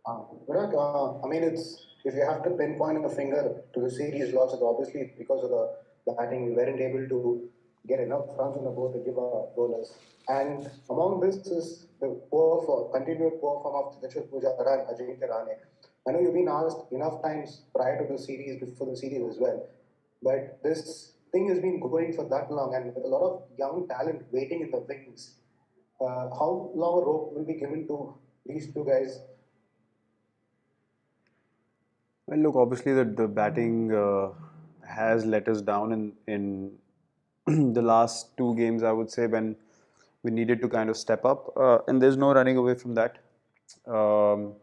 Virat, I mean, it's if you have to pinpoint a finger to the series loss, it's obviously because of the batting. We weren't able to get enough runs on the board to give our bowlers. And among this is the continued poor form of Chitra Pujara and Ajinkya Rane. I know you've been asked enough times prior to the series, before the series as well, but this thing has been going for that long, and with a lot of young talent waiting in the wings. How long a rope will be given to these two guys? Well, look, obviously the batting has let us down in the last two games, I would say, when we needed to kind of step up, and there's no running away from that. Um,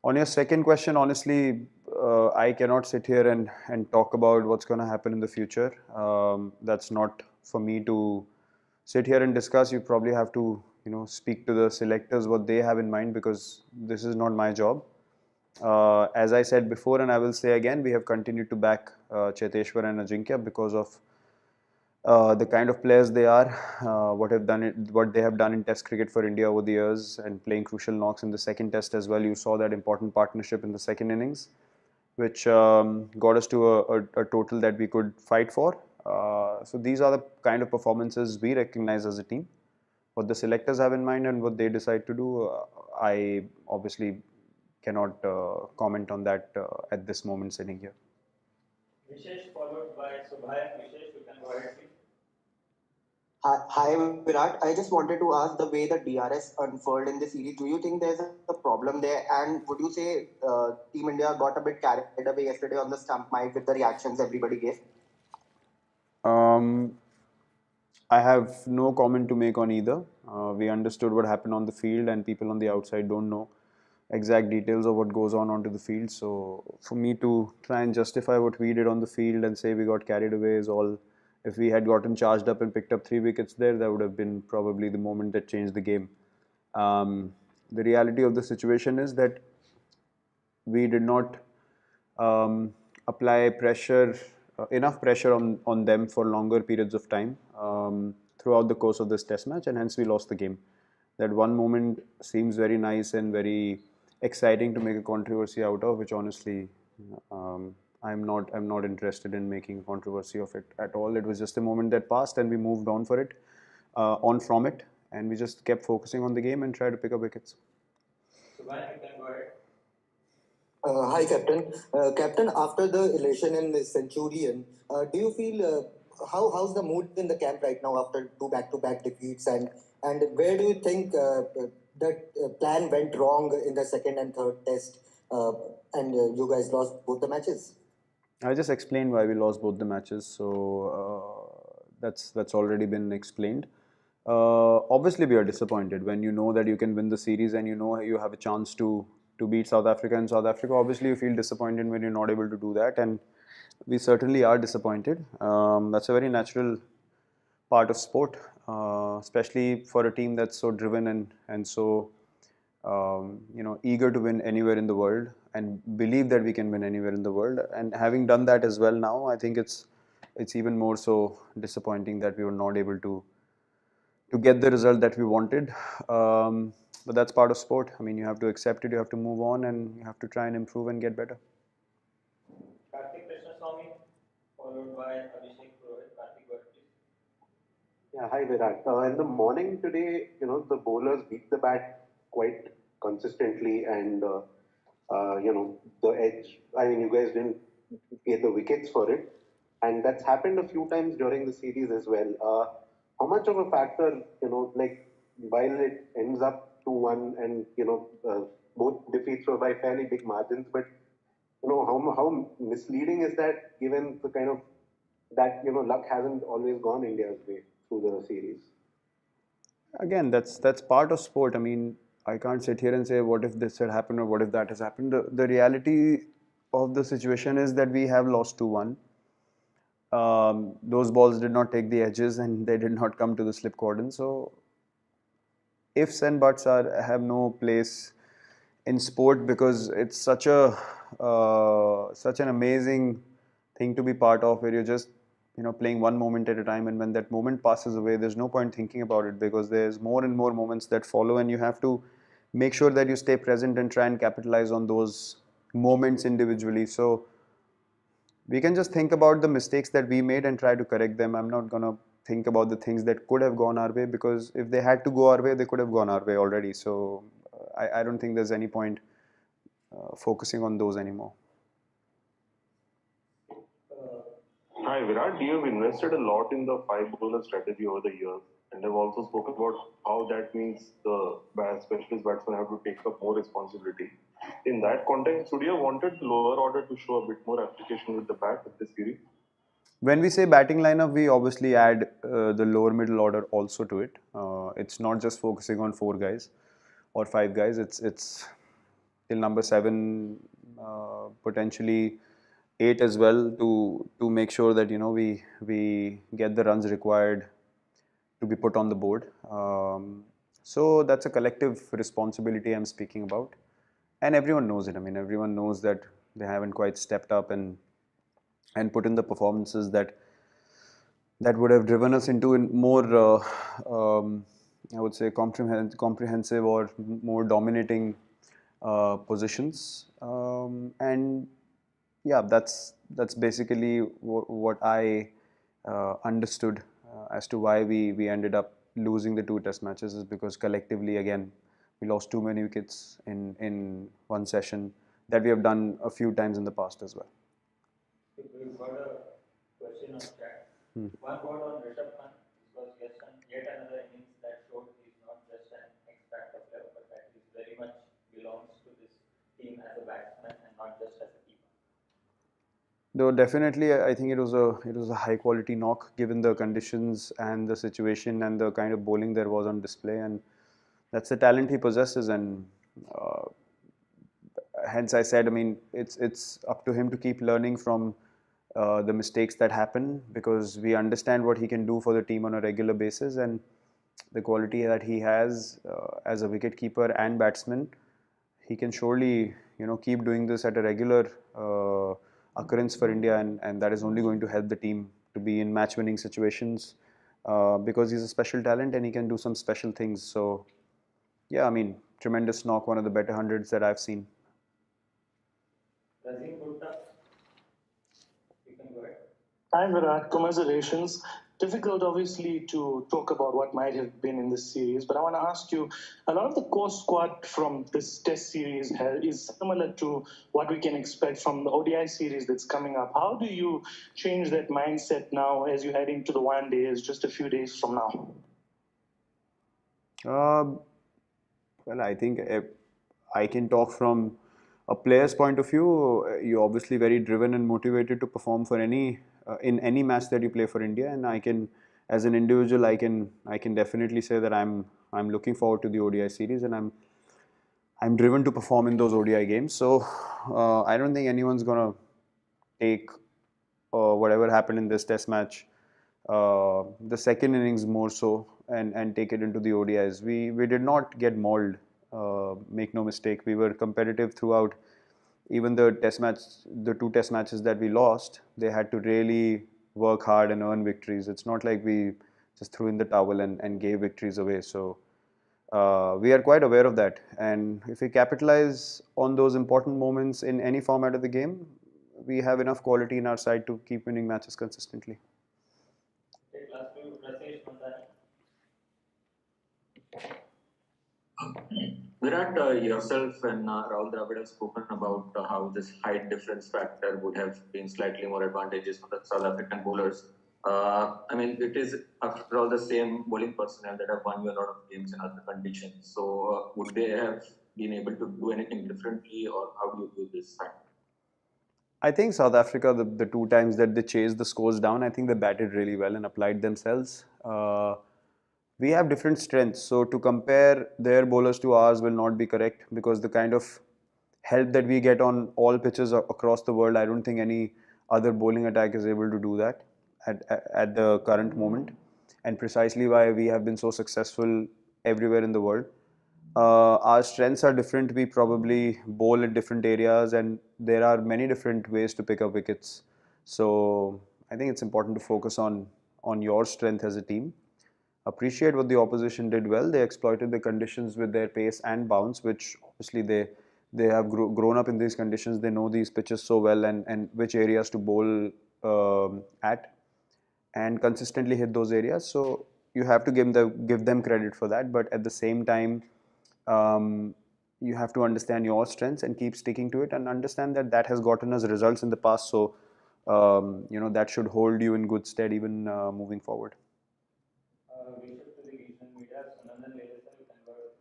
on your second question, honestly, I cannot sit here and talk about what's going to happen in the future. That's not for me to sit here and discuss. You probably have to, speak to the selectors what they have in mind, because this is not my job. As I said before, and I will say again, we have continued to back Cheteshwar and Ajinkya because of the kind of players they are, what they have done in Test cricket for India over the years, and playing crucial knocks in the second Test as well. You saw that important partnership in the second innings, which got us to a total that we could fight for. So these are the kind of performances we recognize as a team. What the selectors have in mind and what they decide to do, I obviously cannot comment on that at this moment sitting here. Vishesh followed by Subhay. Vishesh, you can go ahead, please. Hi, Virat. I just wanted to ask the way the DRS unfolded in the series. Do you think there's a problem there? And would you say Team India got a bit carried away yesterday on the stump mic with the reactions everybody gave? Um, I have no comment to make on either. We understood what happened on the field, and people on the outside don't know exact details of what goes on onto the field. So for me to try and justify what we did on the field and say we got carried away is all. If we had gotten charged up and picked up 3 wickets there, that would have been probably the moment that changed the game. The reality of the situation is that we did not apply pressure, enough pressure on them for longer periods of time throughout the course of this test match, and hence we lost the game. That one moment seems very nice and very exciting to make a controversy out of, which honestly, I'm not interested in making a controversy of it at all. It was just a moment that passed, and we moved on on from it, and we just kept focusing on the game and tried to pick up wickets. Subhay, you can go ahead. Hi, Captain. Captain, after the election in the Centurion, do you feel how's the mood in the camp right now after two back-to-back defeats, and where do you think that plan went wrong in the second and third test, and you guys lost both the matches? I just explained why we lost both the matches, so that's already been explained. Obviously, we are disappointed when you know that you can win the series and you know you have a chance to beat South Africa in South Africa. Obviously, you feel disappointed when you're not able to do that, and we certainly are disappointed. That's a very natural part of sport, especially for a team that's so driven and so eager to win anywhere in the world and believe that we can win anywhere in the world. And having done that as well now, I think it's even more so disappointing that we were not able to get the result that we wanted. But that's part of sport. I mean, you have to accept it, you have to move on, and you have to try and improve and get better. Karthik Krishnaswamy, followed by Abhishek Purohit. Karthik, go ahead, please. Yeah, hi Virat. In the morning today, the bowlers beat the bat quite consistently, and the edge. I mean, you guys didn't get the wickets for it, and that's happened a few times during the series as well. How much of a factor, like while it ends up 2-1, and both defeats were by fairly big margins, but how misleading is that given the kind of that luck hasn't always gone India's way through the series. Again, that's part of sport. I mean, I can't sit here and say what if this had happened or what if that has happened. The reality of the situation is that we have lost 2-1. Those balls did not take the edges and they did not come to the slip cordon. So ifs and buts have no place in sport, because it's such an amazing thing to be part of, where you're just playing one moment at a time, and when that moment passes away, there's no point thinking about it, because there's more and more moments that follow, and you have to make sure that you stay present and try and capitalize on those moments individually. So we can just think about the mistakes that we made and try to correct them. I'm not gonna think about the things that could have gone our way, because if they had to go our way, they could have gone our way already. So I don't think there's any point focusing on those anymore. Hi Virat, you have invested a lot in the five bowler strategy over the years, and have also spoken about how that means the specialist batsmen have to take up more responsibility. In that context, would you have wanted the lower order to show a bit more application with the bat in this series? When we say batting lineup, we obviously add the lower middle order also to it. It's not just focusing on four guys or five guys. It's till number seven, potentially eight as well, to make sure that we get the runs required to be put on the board. So that's a collective responsibility I'm speaking about, and everyone knows it. I mean, everyone knows that they haven't quite stepped up and put in the performances that would have driven us into more, I would say, comprehensive or more dominating positions. And yeah, that's basically what I understood as to why we ended up losing the two test matches, is because collectively, again, we lost too many wickets in one session, that we have done a few times in the past as well. We've got a question on chat. One word on Rishabh Khan. This was yet another innings that showed he's not just an X-factor player, but that he very much belongs to this team as a batsman and not just as a keeper. Though definitely, I think it was a high quality knock given the conditions and the situation and the kind of bowling there was on display, and that's the talent he possesses. And uh, hence I said, I mean, it's up to him to keep learning from the mistakes that happen, because we understand what he can do for the team on a regular basis, and the quality that he has as a wicket keeper and batsman, he can surely keep doing this at a regular occurrence for India, and that is only going to help the team to be in match winning situations, because he's a special talent and he can do some special things. So yeah, I mean, tremendous knock, one of the better hundreds that I've seen. Razim Gupta, you can go ahead. Hi Virat, congratulations. Difficult, obviously, to talk about what might have been in this series, but I want to ask you, a lot of the core squad from this Test series is similar to what we can expect from the ODI series that's coming up. How do you change that mindset now as you head into the one days, just a few days from now? Well, I think I can talk from a player's point of view. You're obviously very driven and motivated to perform for any in any match that you play for India, and I can, as an individual, I can definitely say that I'm looking forward to the ODI series, and I'm driven to perform in those ODI games. So I don't think anyone's gonna take whatever happened in this Test match, the second innings more so, and take it into the ODIs. We did not get mauled. Make no mistake, we were competitive throughout. Even the Test match, the two Test matches that we lost, they had to really work hard and earn victories. It's not like we just threw in the towel and gave victories away. So we are quite aware of that, and if we capitalize on those important moments in any format of the game, we have enough quality in our side to keep winning matches consistently. Take last two, Rasesh Mandani. Virat, yourself and Rahul Dravid have spoken about how this height difference factor would have been slightly more advantageous for the South African bowlers. I mean, it is, after all, the same bowling personnel that have won you a lot of games in other conditions. So, would they have been able to do anything differently, or how do you view this factor? I think South Africa, the two times that they chased the scores down, I think they batted really well and applied themselves. We have different strengths, so to compare their bowlers to ours will not be correct, because the kind of help that we get on all pitches across the world, I don't think any other bowling attack is able to do that at the current moment, and precisely why we have been so successful everywhere in the world. Our strengths are different. We probably bowl in different areas, and there are many different ways to pick up wickets. So I think it's important to focus on your strength as a team. appreciate what the opposition did well. They exploited the conditions with their pace and bounce, which obviously they have grown up in these conditions. They know these pitches so well, and which areas to bowl at, and consistently hit those areas. So you have to give them credit for that. But at the same time, you have to understand your strengths and keep sticking to it, and understand that that has gotten us results in the past. So that should hold you in good stead even moving forward. We shift to the regional media. Sanandan Lele sir, you can go ahead.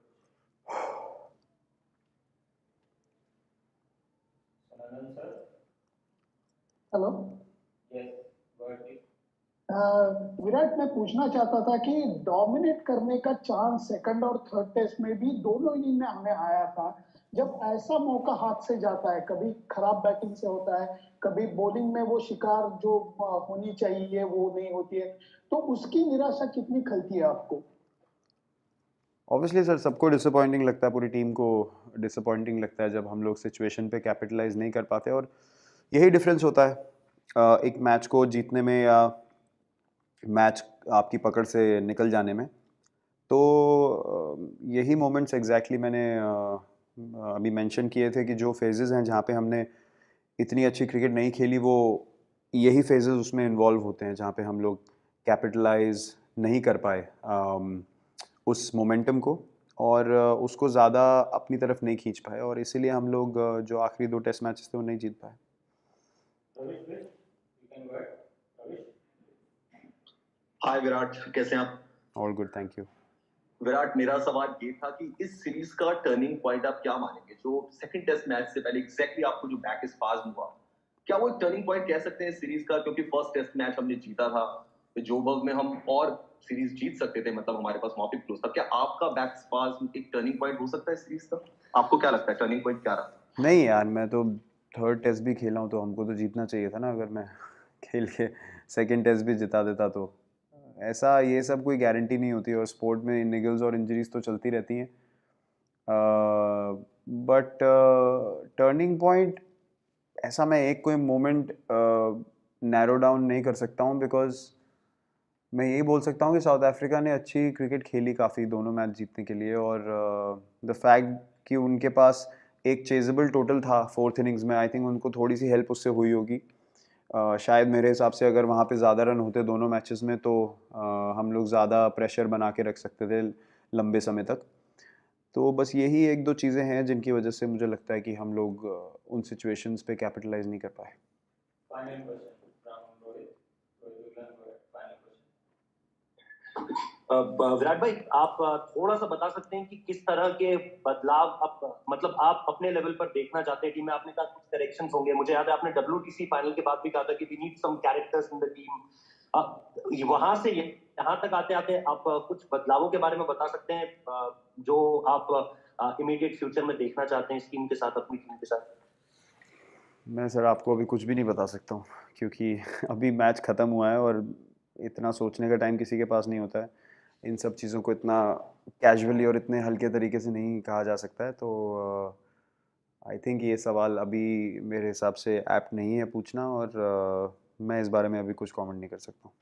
Sanandan sir, hello yes, go ahead please. Virat, मैं पूछना चाहता था कि dominate करने का chance second और third test में भी दोनों इनिंग में हमें आया था। जब ऐसा मौका हाथ से जाता है, कभी खराब बैटिंग से होता है, कभी बॉलिंग में वो शिकार जो होनी चाहिए वो नहीं होती है, तो उसकी निराशा कितनी खलती है आपको? ऑब्वियसली सर, सबको डिसअपॉइंटिंग लगता है, पूरी टीम को डिसअपॉइंटिंग लगता है जब हम लोग सिचुएशन पे कैपिटलाइज नहीं कर पाते। और यही डिफरेंस होता है एक मैच को जीतने में या मैच आपकी पकड़ से निकल जाने में। तो यही मोमेंट्स एग्जैक्टली मैंने अभी मेंशन किए थे कि जो फेजेस हैं जहाँ पे हमने इतनी अच्छी क्रिकेट नहीं खेली, वो यही फेजेस उसमें इन्वॉल्व होते हैं जहाँ पे हम लोग कैपिटलाइज नहीं कर पाए उस मोमेंटम को, और उसको ज़्यादा अपनी तरफ नहीं खींच पाए, और इसीलिए हम लोग जो आखिरी 2 टेस्ट मैचेस थे वो नहीं जीत पाए। Ravish, please, you can go ahead. Ravish. हाय विराट, कैसे हैं आप? All good, thank you. Virat, मेरा सवाल ये था कि इस सीरीज का टर्निंग पॉइंट आप क्या मानेंगे? जो सेकंड टेस्ट मैच से पहले एग्जैक्टली आपको जो बैक स्पाज्म हुआ, क्या वो एक टर्निंग पॉइंट कह सकते हैं इस सीरीज का? क्योंकि फर्स्ट टेस्ट मैच हमने जीता था, जोबर्ग में हम और सीरीज जीत सकते थे, मतलब हमारे पास मौके क्लोज था। क्या आपका बैक स्पाज्म एक टर्निंग पॉइंट हो सकता है इस सीरीज का? आपको क्या लगता है टर्निंग पॉइंट क्या रहा? नहीं यार, मैं तो थर्ड टेस्ट भी खेला हूँ, तो हमको तो जीतना चाहिए था ना। अगर मैं खेल के सेकंड टेस्ट भी जिता देता तो ऐसा, ये सब कोई गारंटी नहीं होती, और स्पोर्ट में निगल्स और इंजरीज तो चलती रहती हैं। बट टर्निंग पॉइंट ऐसा मैं एक कोई मोमेंट नैरो डाउन नहीं कर सकता हूँ, बिकॉज मैं यही बोल सकता हूँ कि साउथ अफ्रीका ने अच्छी क्रिकेट खेली काफ़ी दोनों मैच जीतने के लिए, और द फैक्ट कि उनके पास एक चेजेबल टोटल था फोर्थ इनिंग्स में, आई थिंक उनको थोड़ी सी हेल्प उससे हुई होगी। शायद मेरे हिसाब से अगर वहाँ पे ज़्यादा रन होते दोनों मैचेस में, तो हम लोग ज़्यादा प्रेशर बना के रख सकते थे लंबे समय तक। तो बस यही 1-2 चीज़ें हैं जिनकी वजह से मुझे लगता है कि हम लोग उन सिचुएशंस पे कैपिटलाइज नहीं कर पाए। Final question from Rohit. Rohit, you can go ahead. Final question. Virat भाई, आप थोड़ा सा बता सकते हैं कि किस तरह के बदलाव आप मतलब आप अपने लेवल पर देखना चाहते हैं टीम में? आपने कहा कुछ करेक्शंस होंगे, मुझे याद है आपने WTC फाइनल के बाद भी कहा था कि we need some characters in the team. वहां से यहाँ तक आते आते आप कुछ बदलावों के बारे में बता सकते हैं जो आप इमीडिएट फ्यूचर में देखना चाहते हैं इस टीम के साथ, अपनी टीम के साथ? मैं सर आपको अभी कुछ भी नहीं बता सकता हूँ, क्योंकि अभी मैच ख़त्म हुआ है और इतना सोचने का टाइम किसी के पास नहीं होता है। इन सब चीज़ों को इतना कैजुअली और इतने हल्के तरीके से नहीं कहा जा सकता है। तो आई थिंक ये सवाल अभी मेरे हिसाब से ऐप्ट नहीं है पूछना, और मैं इस बारे में अभी कुछ कमेंट नहीं कर सकता हूँ।